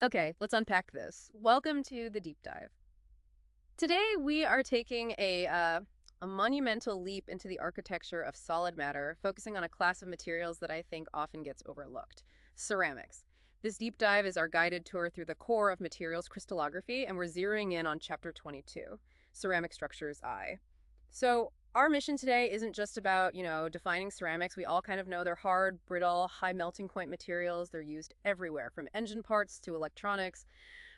Okay, let's unpack this. Welcome to the deep dive. Today we are taking a monumental leap into the architecture of solid matter, focusing on a class of materials that I think often gets overlooked: ceramics. This deep dive is our guided tour through the core of materials crystallography, and we're zeroing in on chapter 22, ceramic structures I. So, our mission today isn't just about, defining ceramics. We all kind of know they're hard, brittle, high melting point materials. They're used everywhere, from engine parts to electronics.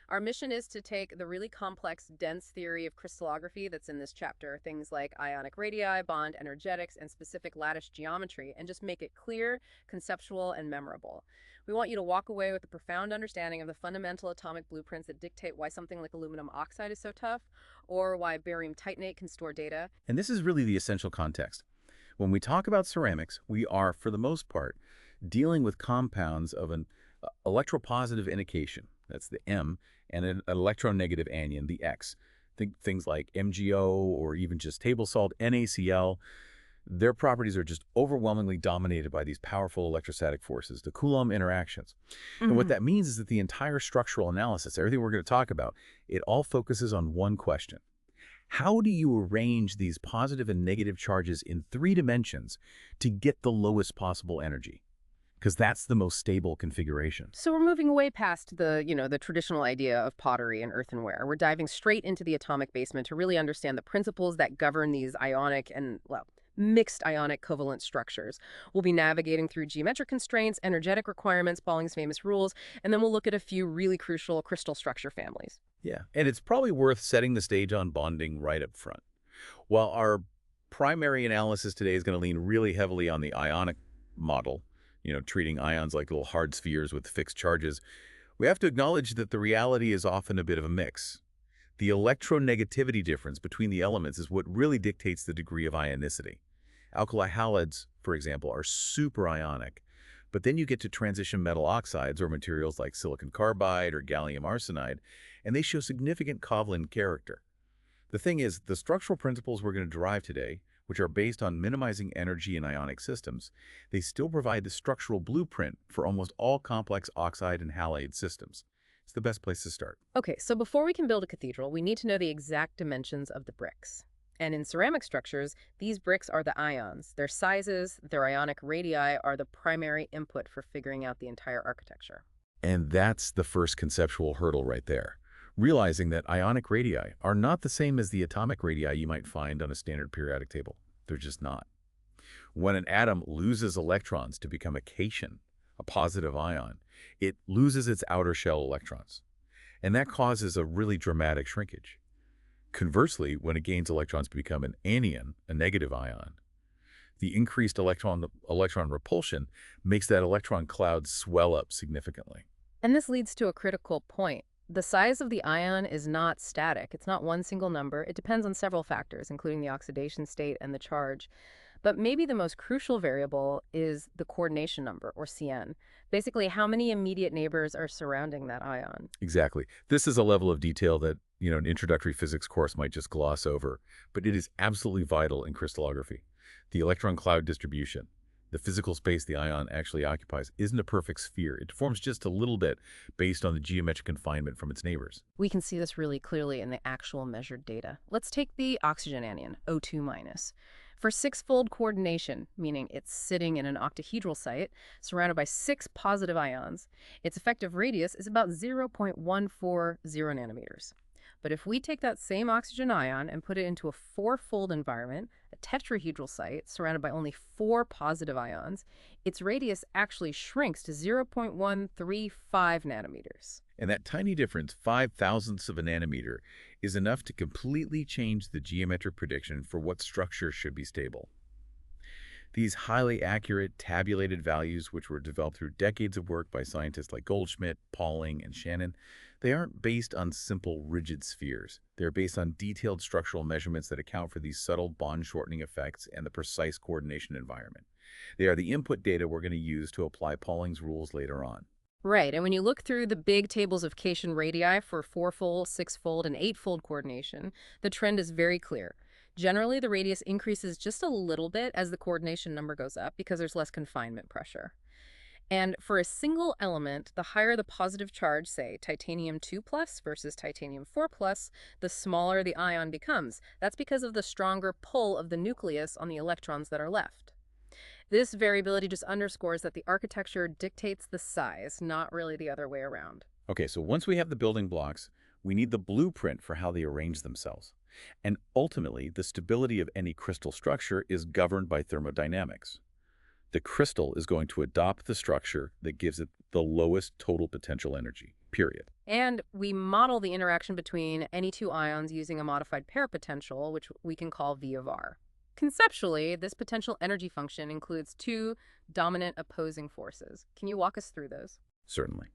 Our mission is to take the really complex, dense theory of crystallography that's in this chapter, things like ionic radii, bond energetics, and specific lattice geometry, and just make it clear, conceptual, and memorable. We want you to walk away with a profound understanding of the fundamental atomic blueprints that dictate why something like aluminum oxide is so tough, or why barium titanate can store data. And this is really the essential context. When we talk about ceramics, we are, for the most part, dealing with compounds of an electropositive indication, that's the M, and an electronegative anion, the X. Think things like MgO or even just table salt, NaCl. Their properties are just overwhelmingly dominated by these powerful electrostatic forces, the Coulomb interactions. And what Hmm. that means is that the entire structural analysis, everything we're going to talk about, it all focuses on one question. How do you arrange these positive and negative charges in three dimensions to get the lowest possible energy? Because that's the most stable configuration. So we're moving way past the traditional idea of pottery and earthenware. We're diving straight into the atomic basement to really understand the principles that govern these ionic and, well, mixed ionic covalent structures. We'll be navigating through geometric constraints, energetic requirements, Pauling's famous rules, and then we'll look at a few really crucial crystal structure families. Yeah, and it's probably worth setting the stage on bonding right up front. While our primary analysis today is going to lean really heavily on the ionic model, treating ions like little hard spheres with fixed charges, we have to acknowledge that the reality is often a bit of a mix. The electronegativity difference between the elements is what really dictates the degree of ionicity. Alkali halides, for example, are super ionic, but then you get to transition metal oxides or materials like silicon carbide or gallium arsenide, and they show significant Covalent character. The thing is, the structural principles we're going to derive today, which are based on minimizing energy in ionic systems, they still provide the structural blueprint for almost all complex oxide and halide systems. It's the best place to start. Okay, so before we can build a cathedral, we need to know the exact dimensions of the bricks. And in ceramic structures, these bricks are the ions. Their sizes, their ionic radii are the primary input for figuring out the entire architecture. And that's the first conceptual hurdle right there. Realizing that ionic radii are not the same as the atomic radii you might find on a standard periodic table. They're just not. When an atom loses electrons to become a cation, a positive ion, it loses its outer shell electrons. And that causes a really dramatic shrinkage. Conversely, when it gains electrons to become an anion, a negative ion, the increased electron repulsion makes that electron cloud swell up significantly. And this leads to a critical point. The size of the ion is not static. It's not one single number. It depends on several factors, including the oxidation state and the charge. But maybe the most crucial variable is the coordination number, or CN. Basically, how many immediate neighbors are surrounding that ion. Exactly. This is a level of detail that, an introductory physics course might just gloss over, but it is absolutely vital in crystallography. The electron cloud distribution, the physical space the ion actually occupies, isn't a perfect sphere. It deforms just a little bit based on the geometric confinement from its neighbors. We can see this really clearly in the actual measured data. Let's take the oxygen anion, O2 minus. For six-fold coordination, meaning it's sitting in an octahedral site surrounded by six positive ions, its effective radius is about 0.140 nanometers. But if we take that same oxygen ion and put it into a four-fold environment, a tetrahedral site surrounded by only four positive ions, its radius actually shrinks to 0.135 nanometers. And that tiny difference, 5 thousandths of a nanometer, is enough to completely change the geometric prediction for what structure should be stable. These highly accurate, tabulated values, which were developed through decades of work by scientists like Goldschmidt, Pauling, and Shannon, they aren't based on simple, rigid spheres. They're based on detailed structural measurements that account for these subtle bond-shortening effects and the precise coordination environment. They are the input data we're going to use to apply Pauling's rules later on. Right, and when you look through the big tables of cation radii for four-fold, six-fold, and eight-fold coordination, the trend is very clear. Generally, the radius increases just a little bit as the coordination number goes up because there's less confinement pressure. And for a single element, the higher the positive charge, say titanium 2 plus versus titanium 4 plus, the smaller the ion becomes. That's because of the stronger pull of the nucleus on the electrons that are left. This variability just underscores that the architecture dictates the size, not really the other way around. Okay, so once we have the building blocks, we need the blueprint for how they arrange themselves. And ultimately, the stability of any crystal structure is governed by thermodynamics. The crystal is going to adopt the structure that gives it the lowest total potential energy, period. And we model the interaction between any two ions using a modified pair potential, which we can call V of R. Conceptually, this potential energy function includes two dominant opposing forces. Can you walk us through those? Certainly.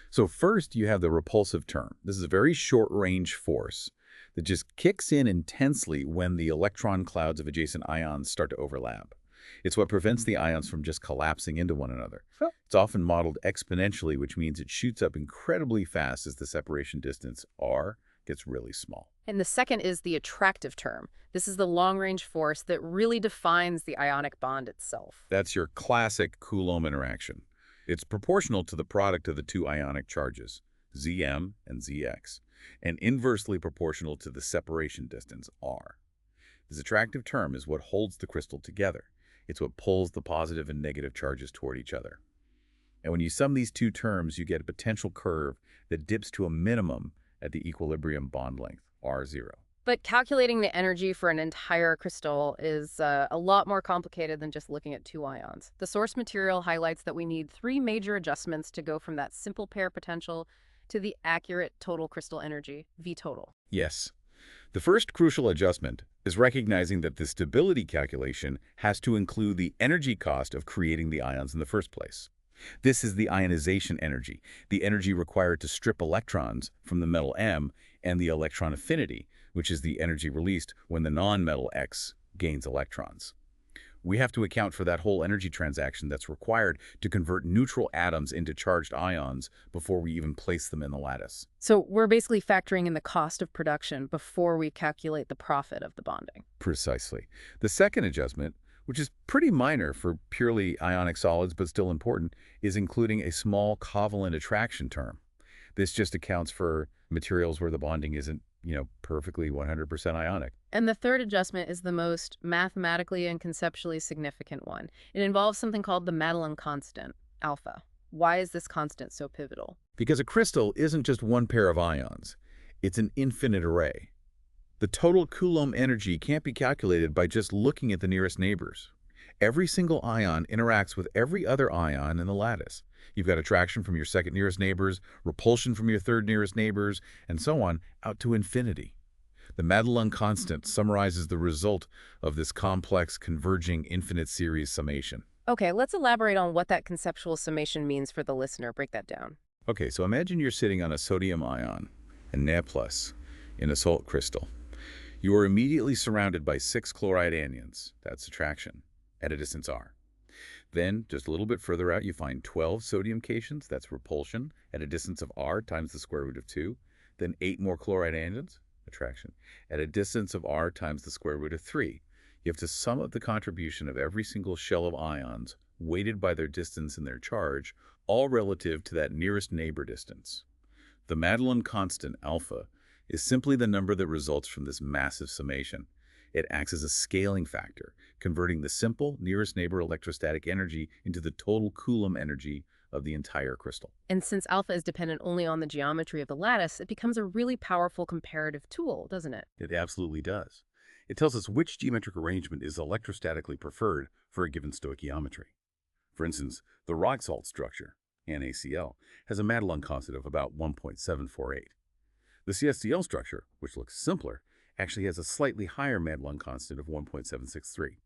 So first, you have the repulsive term. This is a very short-range force that just kicks in intensely when the electron clouds of adjacent ions start to overlap. It's what prevents the ions from just collapsing into one another. Sure. It's often modeled exponentially, which means it shoots up incredibly fast as the separation distance, r, gets really small. And the second is the attractive term. This is the long-range force that really defines the ionic bond itself. That's your classic Coulomb interaction. It's proportional to the product of the two ionic charges, Zm and Zx, and inversely proportional to the separation distance, r. This attractive term is what holds the crystal together. It's what pulls the positive and negative charges toward each other. And when you sum these two terms, you get a potential curve that dips to a minimum at the equilibrium bond length, R0. But calculating the energy for an entire crystal is a lot more complicated than just looking at two ions. The source material highlights that we need three major adjustments to go from that simple pair potential to the accurate total crystal energy, V total. Yes. The first crucial adjustment is recognizing that the stability calculation has to include the energy cost of creating the ions in the first place. This is the ionization energy, the energy required to strip electrons from the metal M, and the electron affinity, which is the energy released when the non-metal X gains electrons. We have to account for that whole energy transaction that's required to convert neutral atoms into charged ions before we even place them in the lattice. So we're basically factoring in the cost of production before we calculate the profit of the bonding. Precisely. The second adjustment, which is pretty minor for purely ionic solids but still important, is including a small covalent attraction term. This just accounts for materials where the bonding isn't, perfectly 100% ionic. And the third adjustment is the most mathematically and conceptually significant one. It involves something called the Madelung constant, alpha. Why is this constant so pivotal? Because a crystal isn't just one pair of ions. It's an infinite array. The total Coulomb energy can't be calculated by just looking at the nearest neighbors. Every single ion interacts with every other ion in the lattice. You've got attraction from your second nearest neighbors, repulsion from your third nearest neighbors, and so on, out to infinity. The Madelung constant summarizes the result of this complex, converging, infinite series summation. Okay, let's elaborate on what that conceptual summation means for the listener. Break that down. Okay, so imagine you're sitting on a sodium ion, a Na+, in a salt crystal. You are immediately surrounded by 6 chloride anions, that's attraction, at a distance r. Then, just a little bit further out, you find 12 sodium cations, that's repulsion, at a distance of r times the square root of 2. Then 8 more chloride anions, attraction, at a distance of r times the square root of 3. You have to sum up the contribution of every single shell of ions, weighted by their distance and their charge, all relative to that nearest neighbor distance. The Madelung constant, alpha, is simply the number that results from this massive summation. It acts as a scaling factor, converting the simple nearest neighbor electrostatic energy into the total Coulomb energy of the entire crystal. And since alpha is dependent only on the geometry of the lattice, it becomes a really powerful comparative tool, doesn't it? It absolutely does. It tells us which geometric arrangement is electrostatically preferred for a given stoichiometry. For instance, the rock salt structure, NaCl, has a Madelung constant of about 1.748. The CSCl structure, which looks simpler, actually has a slightly higher Madelung constant of 1.763.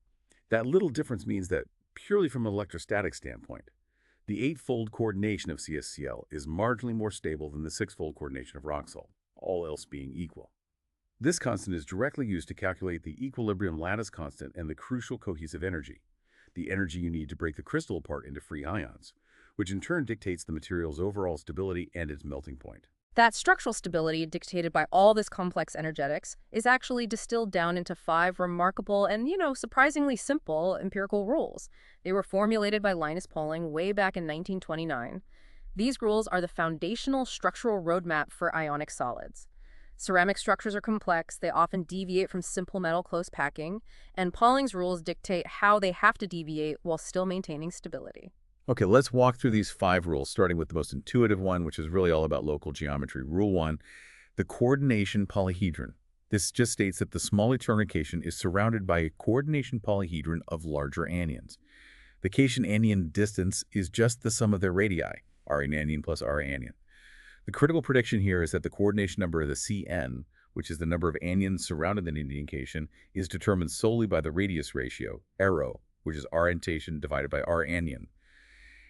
That little difference means that, purely from an electrostatic standpoint, the 8-fold coordination of CSCl is marginally more stable than the 6-fold coordination of rock salt, all else being equal. This constant is directly used to calculate the equilibrium lattice constant and the crucial cohesive energy, the energy you need to break the crystal apart into free ions, which in turn dictates the material's overall stability and its melting point. That structural stability, dictated by all this complex energetics, is actually distilled down into five remarkable and, surprisingly simple empirical rules. They were formulated by Linus Pauling way back in 1929. These rules are the foundational structural roadmap for ionic solids. Ceramic structures are complex, they often deviate from simple metal close packing, and Pauling's rules dictate how they have to deviate while still maintaining stability. Okay, let's walk through these 5 rules, starting with the most intuitive one, which is really all about local geometry. Rule 1, the coordination polyhedron. This just states that the small eternal cation is surrounded by a coordination polyhedron of larger anions. The cation-anion distance is just the sum of their radii, R anion plus R anion. The critical prediction here is that the coordination number of the Cn, which is the number of anions surrounding the anion cation, is determined solely by the radius ratio, rho, which is orientation divided by R anion.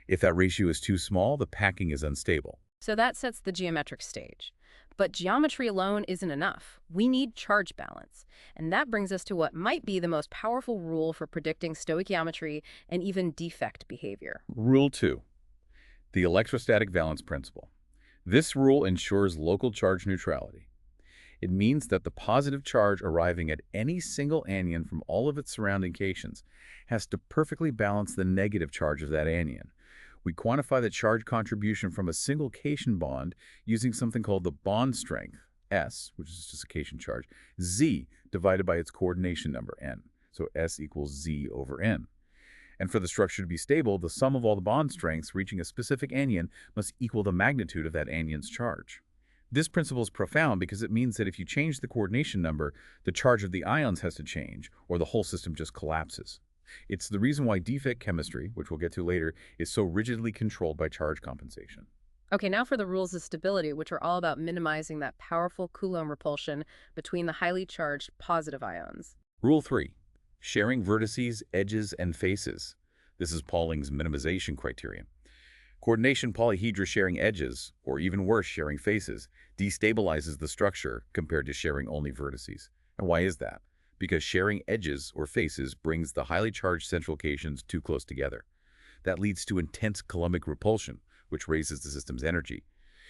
If that ratio is too small, the packing is unstable. So that sets the geometric stage. But geometry alone isn't enough. We need charge balance. And that brings us to what might be the most powerful rule for predicting stoichiometry and even defect behavior. Rule 2, the electrostatic valence principle. This rule ensures local charge neutrality. It means that the positive charge arriving at any single anion from all of its surrounding cations has to perfectly balance the negative charge of that anion. We quantify the charge contribution from a single cation bond using something called the bond strength, S, which is just a cation charge, Z divided by its coordination number, N. So S equals Z over N. And for the structure to be stable, the sum of all the bond strengths reaching a specific anion must equal the magnitude of that anion's charge. This principle is profound because it means that if you change the coordination number, the charge of the ions has to change, or the whole system just collapses. It's the reason why defect chemistry, which we'll get to later, is so rigidly controlled by charge compensation. Okay, now for the rules of stability, which are all about minimizing that powerful Coulomb repulsion between the highly charged positive ions. Rule 3, sharing vertices, edges, and faces. This is Pauling's minimization criterion. Coordination polyhedra sharing edges, or even worse, sharing faces, destabilizes the structure compared to sharing only vertices. And why is that? Because sharing edges or faces brings the highly charged central cations too close together. That leads to intense Coulombic repulsion, which raises the system's energy.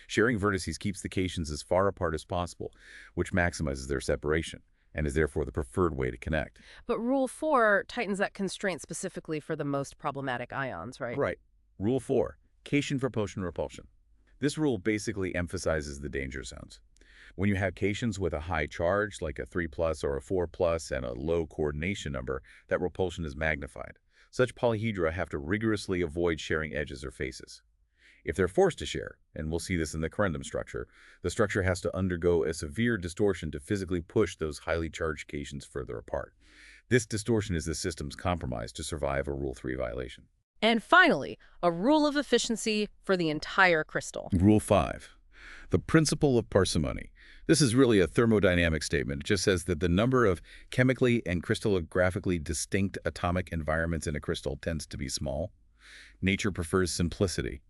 Sharing vertices keeps the cations as far apart as possible, which maximizes their separation, and is therefore the preferred way to connect. But Rule 4 tightens that constraint specifically for the most problematic ions, right? Right. Rule 4, cation propulsion repulsion. This rule basically emphasizes the danger zones. When you have cations with a high charge, like a 3+ or a 4+, and a low coordination number, that repulsion is magnified. Such polyhedra have to rigorously avoid sharing edges or faces. If they're forced to share, and we'll see this in the corundum structure, the structure has to undergo a severe distortion to physically push those highly charged cations further apart. This distortion is the system's compromise to survive a Rule 3 violation. And finally, a rule of efficiency for the entire crystal. Rule 5, the principle of parsimony. This is really a thermodynamic statement. It just says that the number of chemically and crystallographically distinct atomic environments in a crystal tends to be small. Nature prefers simplicity.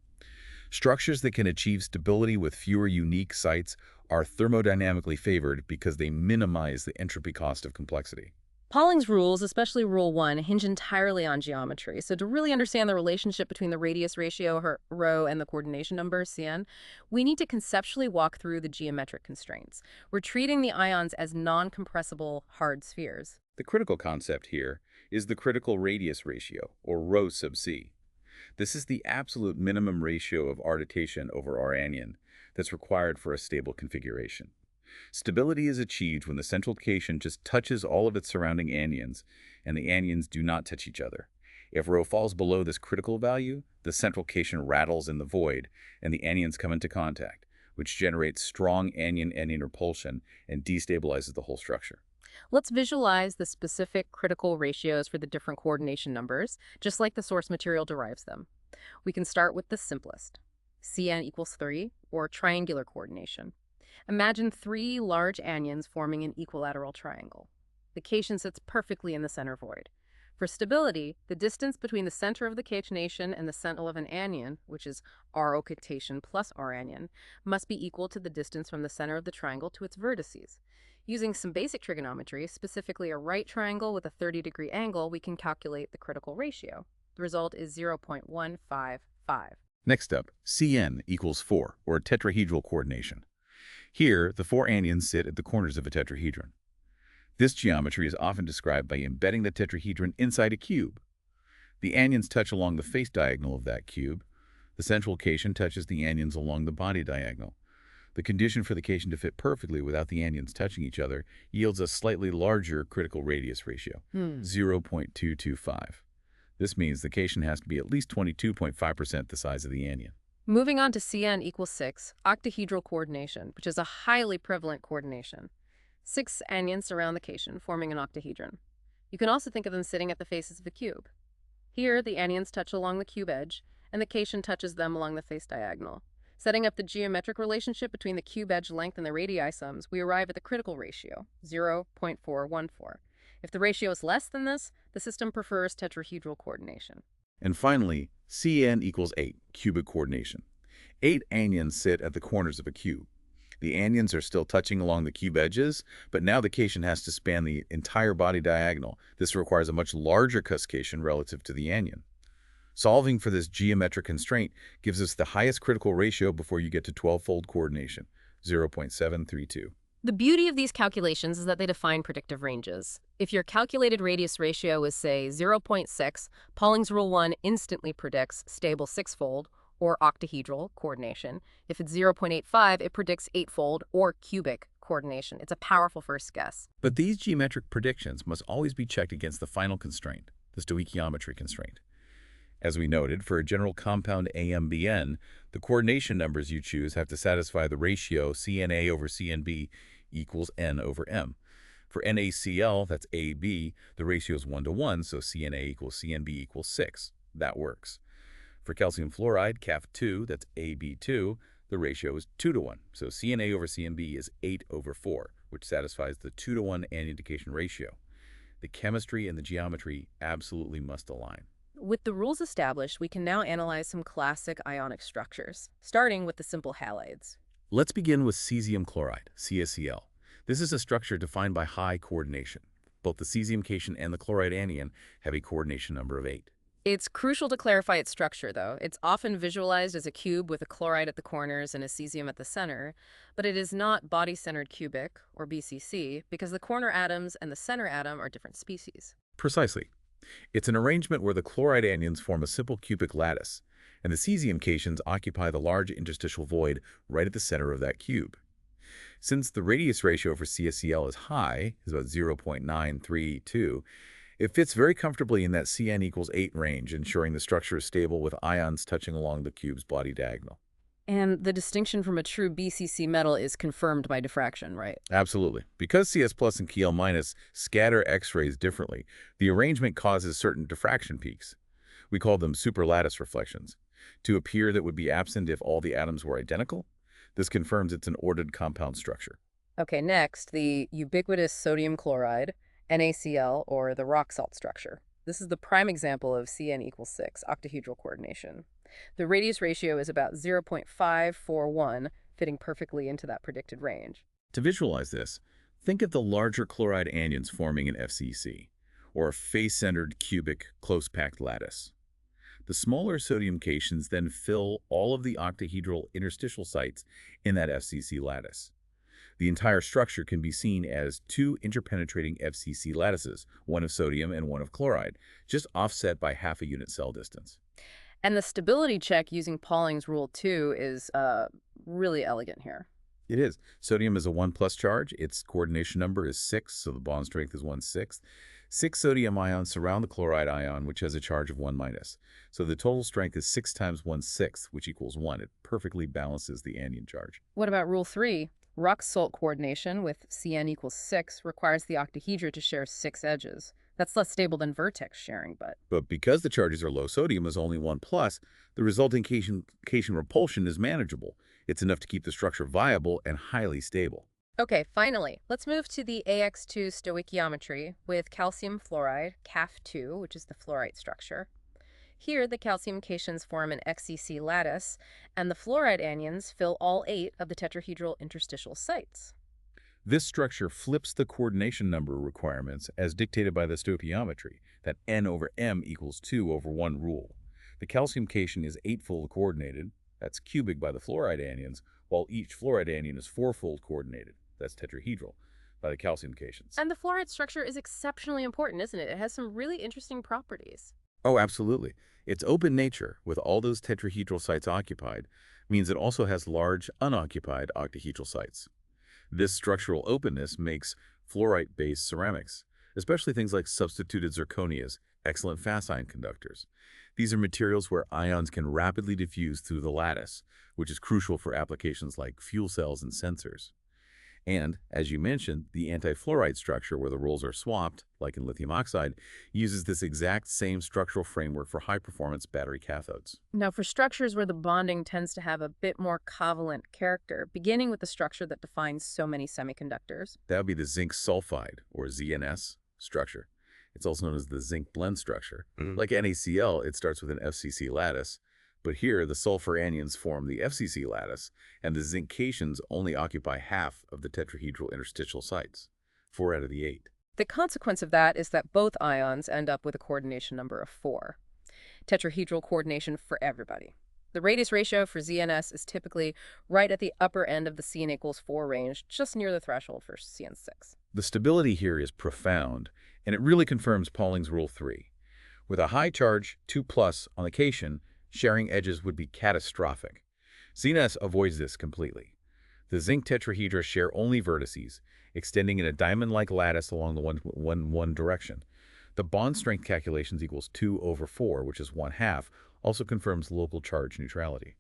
Structures that can achieve stability with fewer unique sites are thermodynamically favored because they minimize the entropy cost of complexity. Pauling's rules, especially Rule 1, hinge entirely on geometry. So to really understand the relationship between the radius ratio, rho, and the coordination number, Cn, we need to conceptually walk through the geometric constraints. We're treating the ions as non-compressible hard spheres. The critical concept here is the critical radius ratio, or rho sub c. This is the absolute minimum ratio of R to over R anion that's required for a stable configuration. Stability is achieved when the central cation just touches all of its surrounding anions, and the anions do not touch each other. If rho falls below this critical value, the central cation rattles in the void, and the anions come into contact, which generates strong anion-anion repulsion and destabilizes the whole structure. Let's visualize the specific critical ratios for the different coordination numbers, just like the source material derives them. We can start with the simplest, Cn equals 3, or triangular coordination. Imagine 3 large anions forming an equilateral triangle. The cation sits perfectly in the center void. For stability, the distance between the center of the catenation and the sentinel of an anion, which is R octation plus R anion, must be equal to the distance from the center of the triangle to its vertices. Using some basic trigonometry, specifically a right triangle with a 30-degree angle, we can calculate the critical ratio. The result is 0.155. Next up, Cn equals 4, or tetrahedral coordination. Here, the four anions sit at the corners of a tetrahedron. This geometry is often described by embedding the tetrahedron inside a cube. The anions touch along the face diagonal of that cube. The central cation touches the anions along the body diagonal. The condition for the cation to fit perfectly without the anions touching each other yields a slightly larger critical radius ratio, 0.225. This means the cation has to be at least 22.5% the size of the anion. Moving on to Cn equals 6, octahedral coordination, which is a highly prevalent coordination. 6 anions surround the cation, forming an octahedron. You can also think of them sitting at the faces of a cube. Here, the anions touch along the cube edge, and the cation touches them along the face diagonal. Setting up the geometric relationship between the cube edge length and the radii sums, we arrive at the critical ratio, 0.414. If the ratio is less than this, the system prefers tetrahedral coordination. And finally, Cn equals 8, cubic coordination. 8 anions sit at the corners of a cube. The anions are still touching along the cube edges, but now the cation has to span the entire body diagonal. This requires a much larger cuscation relative to the anion. Solving for this geometric constraint gives us the highest critical ratio before you get to 12-fold coordination, 0.732. The beauty of these calculations is that they define predictive ranges. If your calculated radius ratio is, say, 0.6, Pauling's Rule 1 instantly predicts stable 6-fold, or octahedral, coordination. If it's 0.85, it predicts 8-fold, or cubic, coordination. It's a powerful first guess. But these geometric predictions must always be checked against the final constraint, the stoichiometry constraint. As we noted, for a general compound AMBN, the coordination numbers you choose have to satisfy the ratio CNA over CNB equals N over M. For NaCl, that's AB, the ratio is 1 to 1, so CNA equals CNB equals 6. That works. For calcium fluoride, Caf2, that's AB2, the ratio is 2 to 1, so CNA over CNB is 8 over 4, which satisfies the 2 to 1 anion to cation ratio. The chemistry and the geometry absolutely must align. With the rules established, we can now analyze some classic ionic structures, starting with the simple halides. Let's begin with cesium chloride, CaCl. This is a structure defined by high coordination. Both the cesium cation and the chloride anion have a coordination number of 8. It's crucial to clarify its structure, though. It's often visualized as a cube with a chloride at the corners and a cesium at the center, but it is not body-centered cubic, or BCC, because the corner atoms and the center atom are different species. Precisely. It's an arrangement where the chloride anions form a simple cubic lattice, and the cesium cations occupy the large interstitial void right at the center of that cube. Since the radius ratio for CaCl is high, is about 0.932, it fits very comfortably in that Cn equals 8 range, ensuring the structure is stable with ions touching along the cube's body diagonal. And the distinction from a true BCC metal is confirmed by diffraction, right? Absolutely. Because Cs plus and Kl minus scatter X-rays differently, the arrangement causes certain diffraction peaks. We call them superlattice reflections, to appear that would be absent if all the atoms were identical. This confirms it's an ordered compound structure. Okay, next, the ubiquitous sodium chloride, NaCl, or the rock salt structure. This is the prime example of Cn equals 6, octahedral coordination. The radius ratio is about 0.541, fitting perfectly into that predicted range. To visualize this, think of the larger chloride anions forming an FCC, or a face-centered cubic close-packed lattice. The smaller sodium cations then fill all of the octahedral interstitial sites in that FCC lattice. The entire structure can be seen as two interpenetrating FCC lattices, one of sodium and one of chloride, just offset by half a unit cell distance. And the stability check using Pauling's Rule 2 is really elegant here. It is. Sodium is a 1+ charge. Its coordination number is 6, so the bond strength is 1/6. 6 sodium ions surround the chloride ion, which has a charge of 1-. So the total strength is 6 times 1/6, which equals 1. It perfectly balances the anion charge. What about Rule 3? Rock-salt coordination with Cn equals 6 requires the octahedra to share 6 edges. That's less stable than vertex sharing, but... But because the charges are low, sodium is only 1+, the resulting cation repulsion is manageable. It's enough to keep the structure viable and highly stable. Okay, finally, let's move to the AX2 stoichiometry with calcium fluoride, Caf2, which is the fluorite structure. Here, the calcium cations form an XCC lattice, and the fluoride anions fill all 8 of the tetrahedral interstitial sites. This structure flips the coordination number requirements as dictated by the stoichiometry, that N over M equals 2 over 1 rule. The calcium cation is 8-fold coordinated, That's cubic by the fluoride anions, while each fluoride anion is fourfold coordinated. That's tetrahedral by the calcium cations. And the fluorite structure is exceptionally important, isn't it? It has some really interesting properties. Oh, absolutely. Its open nature, with all those tetrahedral sites occupied, means it also has large, unoccupied octahedral sites. This structural openness makes fluorite-based ceramics, especially things like substituted zirconias, excellent fast ion conductors. These are materials where ions can rapidly diffuse through the lattice, which is crucial for applications like fuel cells and sensors. And, as you mentioned, the anti-fluoride structure, where the roles are swapped, like in lithium oxide, uses this exact same structural framework for high-performance battery cathodes. Now, for structures where the bonding tends to have a bit more covalent character, beginning with the structure that defines so many semiconductors. That would be the zinc sulfide, or ZNS, structure. It's also known as the zinc blende structure. Like NaCl, it starts with an FCC lattice, but here the sulfur anions form the FCC lattice, and the zinc cations only occupy half of the tetrahedral interstitial sites, 4 out of the 8. The consequence of that is that both ions end up with a coordination number of 4. Tetrahedral coordination for everybody. The radius ratio for ZNS is typically right at the upper end of the CN=4 range, just near the threshold for CN6. The stability here is profound, and it really confirms Pauling's Rule 3. With a high charge, 2+ on the cation, sharing edges would be catastrophic. ZNS avoids this completely. The zinc tetrahedra share only vertices, extending in a diamond-like lattice along the one direction. The bond strength calculations equals 2/4, which is 1/2, also confirms local charge neutrality.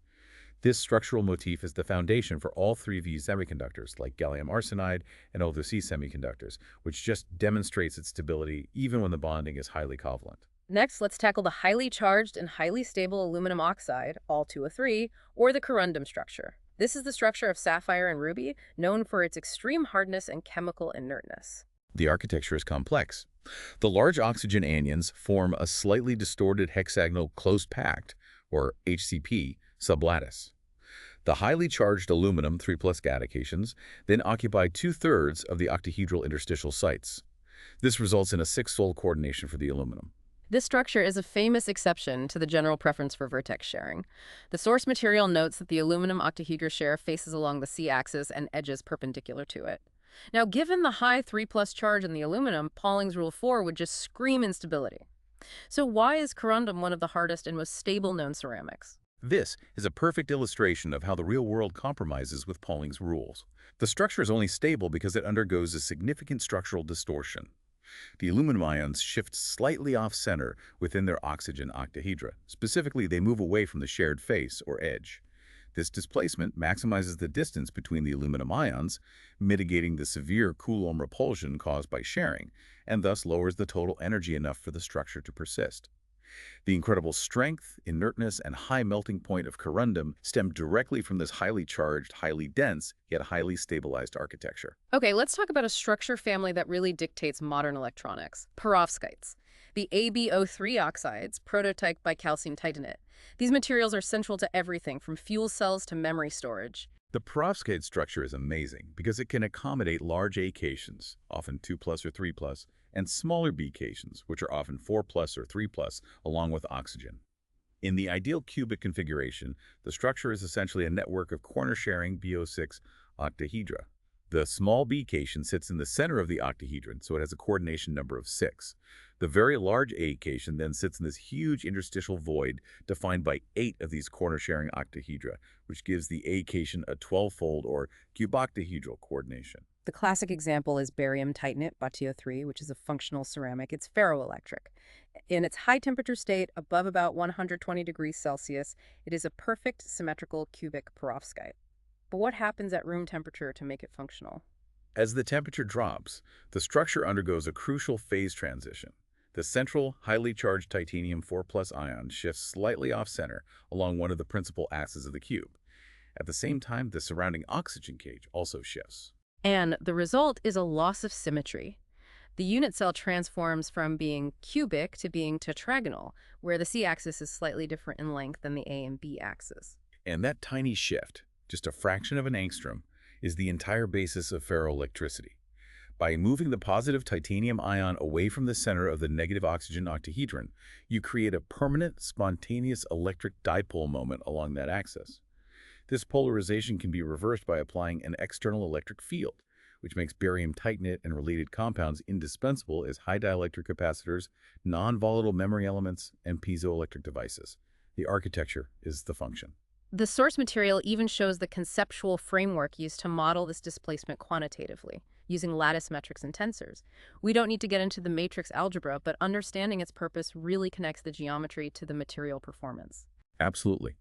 This structural motif is the foundation for all 3V semiconductors, like gallium arsenide and other C semiconductors, which just demonstrates its stability even when the bonding is highly covalent. Next, let's tackle the highly charged and highly stable aluminum oxide, all 2O3, or the corundum structure. This is the structure of sapphire and ruby, known for its extreme hardness and chemical inertness. The architecture is complex. The large oxygen anions form a slightly distorted hexagonal close-packed, or HCP, sublattice. The highly charged aluminum 3+ cations then occupy 2/3 of the octahedral interstitial sites. This results in a 6-fold coordination for the aluminum. This structure is a famous exception to the general preference for vertex sharing. The source material notes that the aluminum octahedra share faces along the C-axis and edges perpendicular to it. Now, given the high 3+ charge in the aluminum, Pauling's Rule 4 would just scream instability. So why is corundum one of the hardest and most stable known ceramics? This is a perfect illustration of how the real world compromises with Pauling's rules. The structure is only stable because it undergoes a significant structural distortion. The aluminum ions shift slightly off-center within their oxygen octahedra. Specifically, they move away from the shared face or edge. This displacement maximizes the distance between the aluminum ions, mitigating the severe Coulomb repulsion caused by sharing, and thus lowers the total energy enough for the structure to persist. The incredible strength, inertness, and high melting point of corundum stem directly from this highly charged, highly dense, yet highly stabilized architecture. Okay, let's talk about a structure family that really dictates modern electronics, perovskites. The AbO3 oxides, prototyped by calcium titanate. These materials are central to everything from fuel cells to memory storage. The perovskite structure is amazing because it can accommodate large A cations, often 2+ or 3+, and smaller B cations, which are often 4+ or 3+, along with oxygen. In the ideal cubic configuration, the structure is essentially a network of corner-sharing BO6 octahedra. The small B cation sits in the center of the octahedron, so it has a coordination number of 6. The very large A cation then sits in this huge interstitial void defined by 8 of these corner-sharing octahedra, which gives the A cation a 12-fold or cuboctahedral coordination. The classic example is barium titanate, BaTiO3, which is a functional ceramic. It's ferroelectric. In its high-temperature state, above about 120 degrees Celsius, it is a perfect symmetrical cubic perovskite. But what happens at room temperature to make it functional? As the temperature drops, the structure undergoes a crucial phase transition. The central, highly charged titanium 4+ ion shifts slightly off-center along one of the principal axes of the cube. At the same time, the surrounding oxygen cage also shifts. And the result is a loss of symmetry. The unit cell transforms from being cubic to being tetragonal, where the C-axis is slightly different in length than the A and B axis. And that tiny shift, just a fraction of an angstrom, is the entire basis of ferroelectricity. By moving the positive titanium ion away from the center of the negative oxygen octahedron, you create a permanent, spontaneous electric dipole moment along that axis. This polarization can be reversed by applying an external electric field, which makes barium titanate and related compounds indispensable as high dielectric capacitors, non-volatile memory elements, and piezoelectric devices. The architecture is the function. The source material even shows the conceptual framework used to model this displacement quantitatively, using lattice metrics and tensors. We don't need to get into the matrix algebra, but understanding its purpose really connects the geometry to the material performance. Absolutely.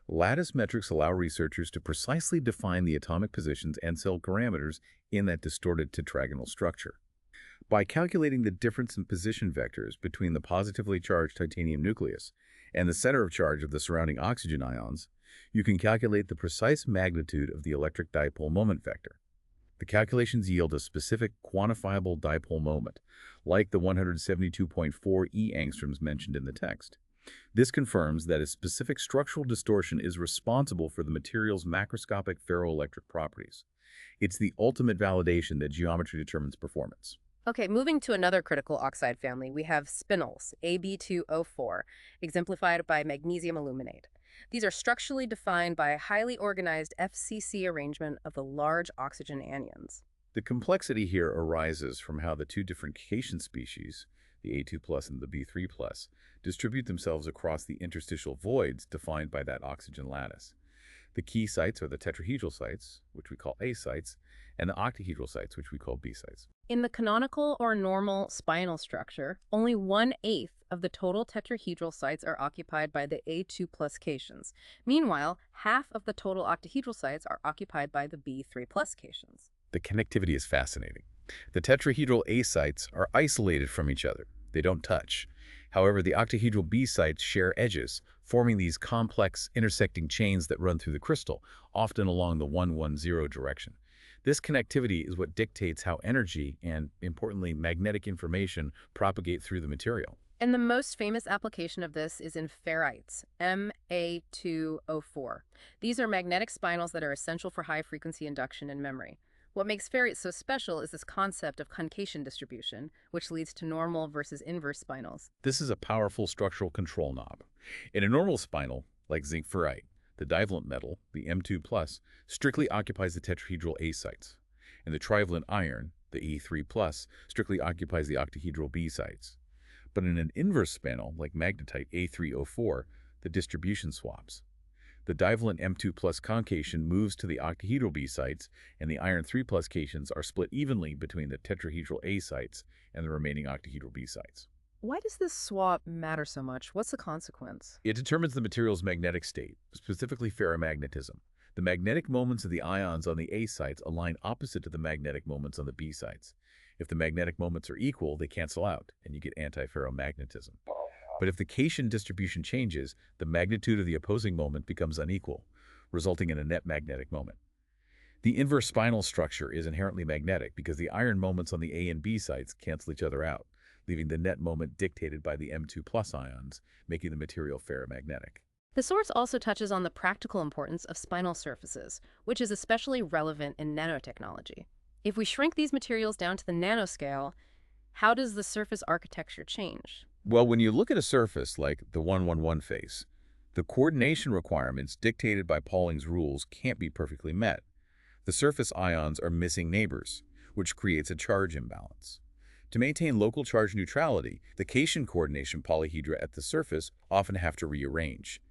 Lattice metrics allow researchers to precisely define the atomic positions and cell parameters in that distorted tetrahedral structure. By calculating the difference in position vectors between the positively charged titanium nucleus and the center of charge of the surrounding oxygen ions, you can calculate the precise magnitude of the electric dipole moment vector. The calculations yield a specific quantifiable dipole moment, like the 172.4 angstroms mentioned in the text. This confirms that a specific structural distortion is responsible for the material's macroscopic ferroelectric properties. It's the ultimate validation that geometry determines performance. Okay, moving to another critical oxide family, we have spinels, Ab2O4, exemplified by magnesium aluminate. These are structurally defined by a highly organized FCC arrangement of the large oxygen anions. The complexity here arises from how the two different cation species, the A2+ and the B3+, distribute themselves across the interstitial voids defined by that oxygen lattice. The key sites are the tetrahedral sites, which we call A sites, and the octahedral sites, which we call B sites. In the canonical or normal spinel structure, only 1/8 of the total tetrahedral sites are occupied by the A2+ cations. Meanwhile, half of the total octahedral sites are occupied by the B3+ cations. The connectivity is fascinating. The tetrahedral A sites are isolated from each other. They don't touch. However, the octahedral B sites share edges, forming these complex intersecting chains that run through the crystal, often along the 1-1-0 direction. This connectivity is what dictates how energy and, importantly, magnetic information propagate through the material. And the most famous application of this is in ferrites, Ma2O4. These are magnetic spinels that are essential for high-frequency induction and memory. What makes ferrites so special is this concept of concation distribution, which leads to normal versus inverse spinels. This is a powerful structural control knob. In a normal spinel, like zinc ferrite, the divalent metal, the M2+, strictly occupies the tetrahedral A sites, and the trivalent iron, the E3+, strictly occupies the octahedral B sites. But in an inverse spinel, like magnetite A3O4, the distribution swaps. The divalent M2+ concation moves to the octahedral B sites, and the iron 3+ cations are split evenly between the tetrahedral A sites and the remaining octahedral B sites. Why does this swap matter so much? What's the consequence? It determines the material's magnetic state, specifically ferromagnetism. The magnetic moments of the ions on the A sites align opposite to the magnetic moments on the B sites. If the magnetic moments are equal, they cancel out, and you get antiferromagnetism. But if the cation distribution changes, the magnitude of the opposing moment becomes unequal, resulting in a net magnetic moment. The inverse spinel structure is inherently magnetic because the iron moments on the A and B sites cancel each other out, leaving the net moment dictated by the M2+ ions, making the material ferromagnetic. The source also touches on the practical importance of spinel surfaces, which is especially relevant in nanotechnology. If we shrink these materials down to the nanoscale, how does the surface architecture change? Well, when you look at a surface like the 1-1-1 face, the coordination requirements dictated by Pauling's rules can't be perfectly met. The surface ions are missing neighbors, which creates a charge imbalance. To maintain local charge neutrality, the cation coordination polyhedra at the surface often have to rearrange.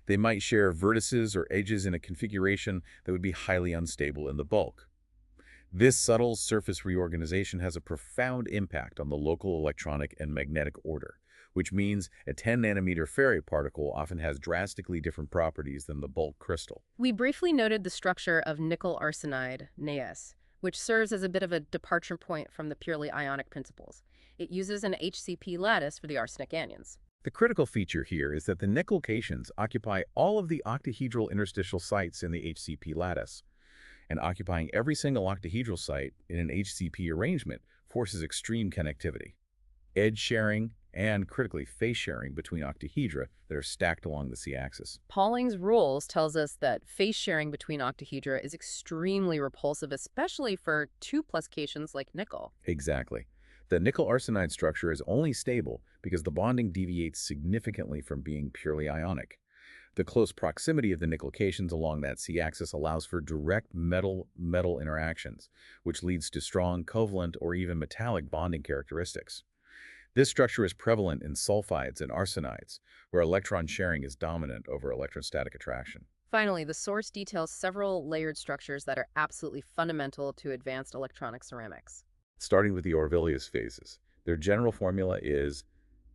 They might share vertices or edges in a configuration that would be highly unstable in the bulk. This subtle surface reorganization has a profound impact on the local electronic and magnetic order, which means a 10-nanometer ferrite particle often has drastically different properties than the bulk crystal. We briefly noted the structure of nickel arsenide, NaS, which serves as a bit of a departure point from the purely ionic principles. It uses an HCP lattice for the arsenic anions. The critical feature here is that the nickel cations occupy all of the octahedral interstitial sites in the HCP lattice, and occupying every single octahedral site in an HCP arrangement forces extreme connectivity, edge sharing, and critically phase sharing between octahedra that are stacked along the C-axis. Pauling's rules tells us that phase sharing between octahedra is extremely repulsive, especially for 2+ cations like nickel. Exactly. The nickel arsenide structure is only stable because the bonding deviates significantly from being purely ionic. The close proximity of the nickel cations along that C-axis allows for direct metal-metal interactions, which leads to strong covalent or even metallic bonding characteristics. This structure is prevalent in sulfides and arsenides, where electron sharing is dominant over electrostatic attraction. Finally, the source details several layered structures that are absolutely fundamental to advanced electronic ceramics. Starting with the Orvilleus phases, their general formula is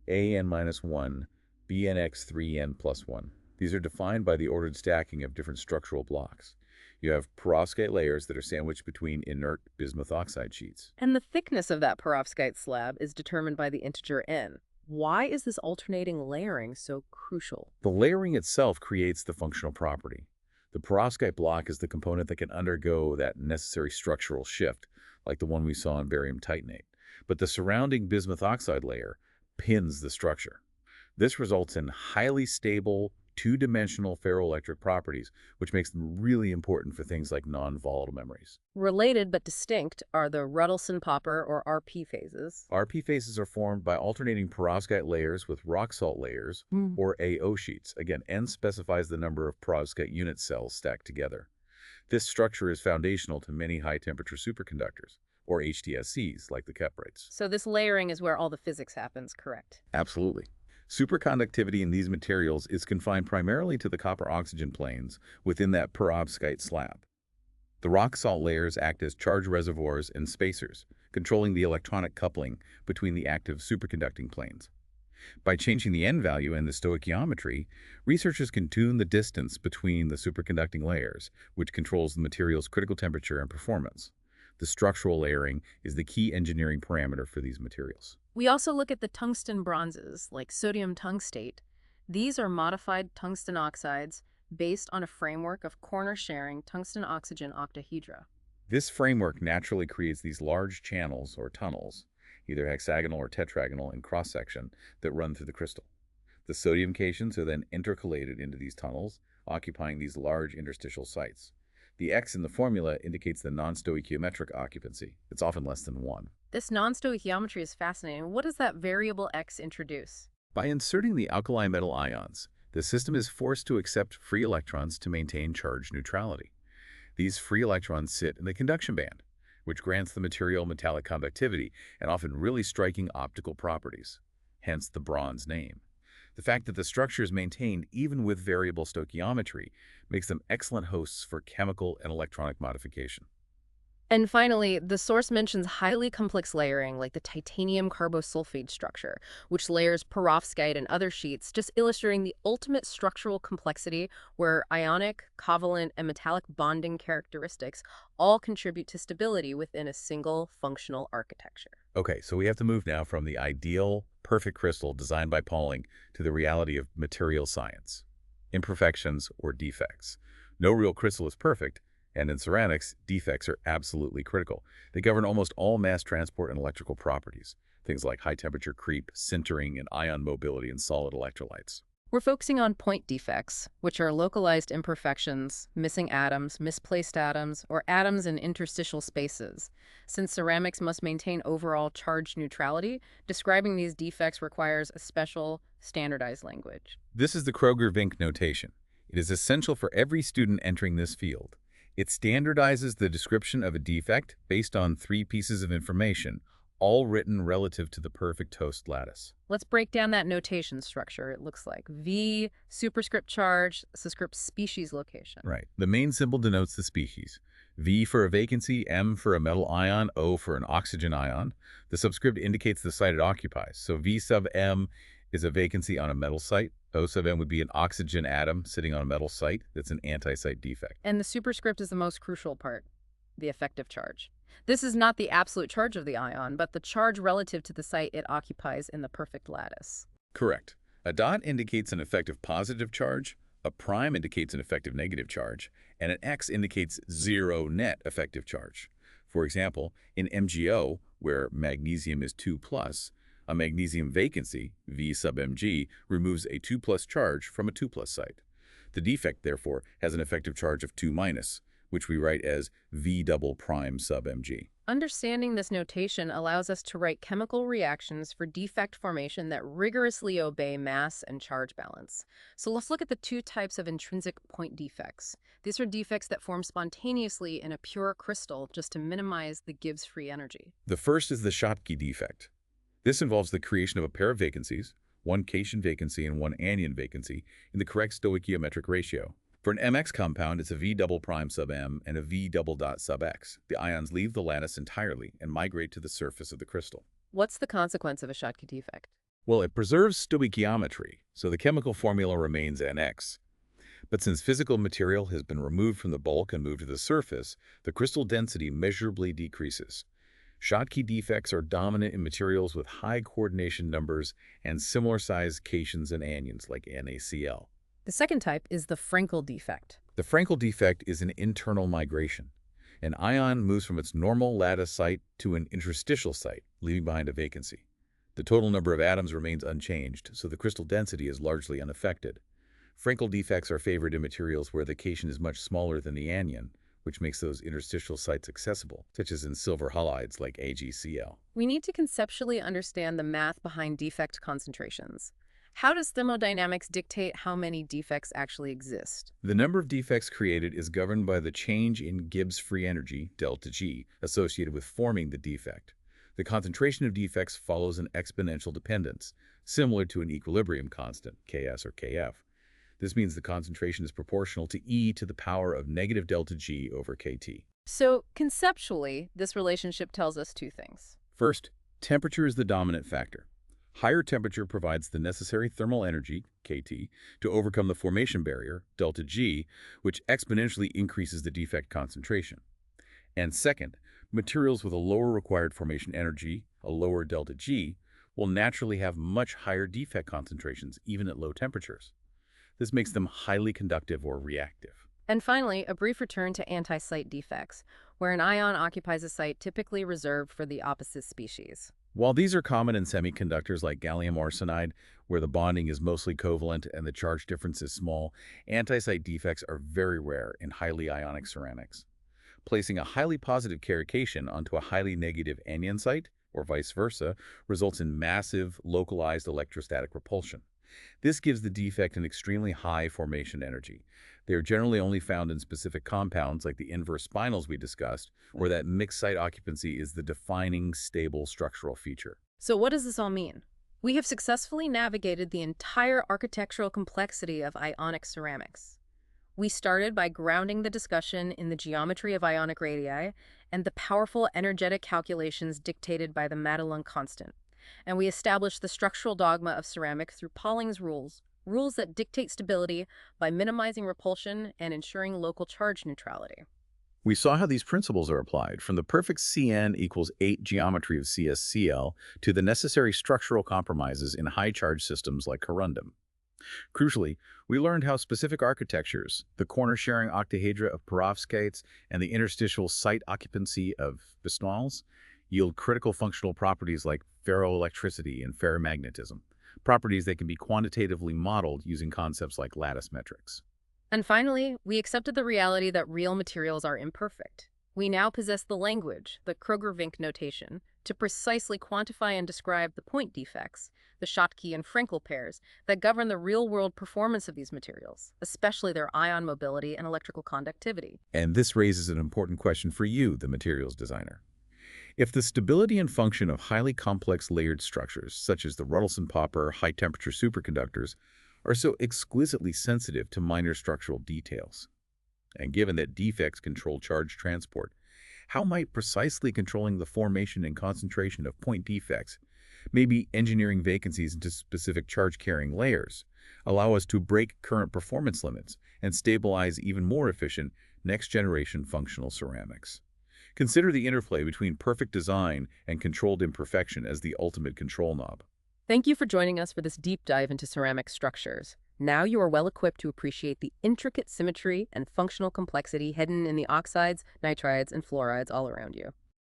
AN-1, BNX3N+1. These are defined by the ordered stacking of different structural blocks. You have perovskite layers that are sandwiched between inert bismuth oxide sheets. And the thickness of that perovskite slab is determined by the integer n. Why is this alternating layering so crucial? The layering itself creates the functional property. The perovskite block is the component that can undergo that necessary structural shift, like the one we saw in barium titanate. But the surrounding bismuth oxide layer pins the structure. This results in highly stable, two-dimensional ferroelectric properties, which makes them really important for things like non-volatile memories. Related but distinct are the Ruddleson-Popper or RP phases. RP phases are formed by alternating perovskite layers with rock salt layers, or AO sheets. Again, N specifies the number of perovskite unit cells stacked together. This structure is foundational to many high-temperature superconductors, or HTSCs, like the Keprites. So this layering is where all the physics happens, correct? Absolutely. Superconductivity in these materials is confined primarily to the copper-oxygen planes within that perovskite slab. The rock salt layers act as charge reservoirs and spacers, controlling the electronic coupling between the active superconducting planes. By changing the N value in the stoichiometry, researchers can tune the distance between the superconducting layers, which controls the material's critical temperature and performance. The structural layering is the key engineering parameter for these materials. We also look at the tungsten bronzes, like sodium tungstate. These are modified tungsten oxides based on a framework of corner-sharing tungsten-oxygen octahedra. This framework naturally creates these large channels or tunnels, either hexagonal or tetragonal in cross-section, that run through the crystal. The sodium cations are then intercalated into these tunnels, occupying these large interstitial sites. The X in the formula indicates the non-stoichiometric occupancy. It's often less than 1. This non-stoichiometry is fascinating. What does that variable X introduce? By inserting the alkali metal ions, the system is forced to accept free electrons to maintain charge neutrality. These free electrons sit in the conduction band, which grants the material metallic conductivity and often really striking optical properties, hence the bronze name. The fact that the structure is maintained even with variable stoichiometry makes them excellent hosts for chemical and electronic modification. And finally, the source mentions highly complex layering, like the titanium carbosulfide structure, which layers perovskite and other sheets, just illustrating the ultimate structural complexity where ionic, covalent, and metallic bonding characteristics all contribute to stability within a single functional architecture. Okay, so we have to move now from the ideal, perfect crystal designed by Pauling to the reality of material science, imperfections or defects. No real crystal is perfect, and in ceramics, defects are absolutely critical. They govern almost all mass transport and electrical properties, things like high temperature creep, sintering, and ion mobility in solid electrolytes. We're focusing on point defects, which are localized imperfections, missing atoms, misplaced atoms, or atoms in interstitial spaces. Since ceramics must maintain overall charge neutrality, describing these defects requires a special, standardized language. This is the Kroeger-Vink notation. It is essential for every student entering this field. It standardizes the description of a defect based on 3 pieces of information, all written relative to the perfect host lattice. Let's break down that notation structure. It looks like V, superscript charge, subscript species location. Right. The main symbol denotes the species. V for a vacancy, M for a metal ion, O for an oxygen ion. The subscript indicates the site it occupies. So V sub M is a vacancy on a metal site. O sub M would be an oxygen atom sitting on a metal site. That's an anti-site defect. And the superscript is the most crucial part, the effective charge. This is not the absolute charge of the ion, but the charge relative to the site it occupies in the perfect lattice. Correct. A dot indicates an effective positive charge, a prime indicates an effective negative charge, and an X indicates 0 net effective charge. For example, in MgO, where magnesium is 2+, a magnesium vacancy, V sub Mg, removes a 2+ charge from a 2+ site. The defect, therefore, has an effective charge of 2-, which we write as V double prime sub Mg. Understanding this notation allows us to write chemical reactions for defect formation that rigorously obey mass and charge balance. So let's look at the two types of intrinsic point defects. These are defects that form spontaneously in a pure crystal just to minimize the Gibbs free energy. The first is the Schottky defect. This involves the creation of a pair of vacancies, one cation vacancy and one anion vacancy, in the correct stoichiometric ratio. For an MX compound, it's a V double prime sub M and a V double dot sub X. The ions leave the lattice entirely and migrate to the surface of the crystal. What's the consequence of a Schottky defect? Well, it preserves stoichiometry, so the chemical formula remains NX. But since physical material has been removed from the bulk and moved to the surface, the crystal density measurably decreases. Schottky defects are dominant in materials with high coordination numbers and similar-sized cations and anions like NaCl. The second type is the Frenkel defect. The Frenkel defect is an internal migration. An ion moves from its normal lattice site to an interstitial site, leaving behind a vacancy. The total number of atoms remains unchanged, so the crystal density is largely unaffected. Frenkel defects are favored in materials where the cation is much smaller than the anion, which makes those interstitial sites accessible, such as in silver halides like AgCl. We need to conceptually understand the math behind defect concentrations. How does thermodynamics dictate how many defects actually exist? The number of defects created is governed by the change in Gibbs free energy, delta G, associated with forming the defect. The concentration of defects follows an exponential dependence, similar to an equilibrium constant, Ks or Kf. This means the concentration is proportional to e to the power of negative delta G over Kt. So, conceptually, this relationship tells us two things. First, temperature is the dominant factor. Higher temperature provides the necessary thermal energy, Kt, to overcome the formation barrier, delta G, which exponentially increases the defect concentration. And second, materials with a lower required formation energy, a lower delta G, will naturally have much higher defect concentrations, even at low temperatures. This makes them highly conductive or reactive. And finally, a brief return to anti-site defects, where an ion occupies a site typically reserved for the opposite species. While these are common in semiconductors like gallium arsenide, where the bonding is mostly covalent and the charge difference is small, anti-site defects are very rare in highly ionic ceramics. Placing a highly positive cation onto a highly negative anion site, or vice versa, results in massive, localized electrostatic repulsion. This gives the defect an extremely high formation energy. They are generally only found in specific compounds like the inverse spinels we discussed, where that mixed site occupancy is the defining stable structural feature. So what does this all mean? We have successfully navigated the entire architectural complexity of ionic ceramics. We started by grounding the discussion in the geometry of ionic radii and the powerful energetic calculations dictated by the Madelung constant. And we established the structural dogma of ceramic through Pauling's rules that dictate stability by minimizing repulsion and ensuring local charge neutrality. We saw how these principles are applied, from the perfect Cn equals 8 geometry of CsCl to the necessary structural compromises in high-charge systems like corundum. Crucially, we learned how specific architectures, the corner-sharing octahedra of perovskites and the interstitial site occupancy of spinels, yield critical functional properties like ferroelectricity and ferromagnetism, properties that can be quantitatively modeled using concepts like lattice metrics. And finally, we accepted the reality that real materials are imperfect. We now possess the language, the Kroeger-Vink notation, to precisely quantify and describe the point defects, the Schottky and Frenkel pairs, that govern the real-world performance of these materials, especially their ion mobility and electrical conductivity. And this raises an important question for you, the materials designer. If the stability and function of highly complex layered structures, such as the Ruddleson-Popper high-temperature superconductors, are so exquisitely sensitive to minor structural details, and given that defects control charge transport, how might precisely controlling the formation and concentration of point defects, maybe engineering vacancies into specific charge-carrying layers, allow us to break current performance limits and stabilize even more efficient next-generation functional ceramics? Consider the interplay between perfect design and controlled imperfection as the ultimate control knob. Thank you for joining us for this deep dive into ceramic structures. Now you are well equipped to appreciate the intricate symmetry and functional complexity hidden in the oxides, nitrides, and fluorides all around you.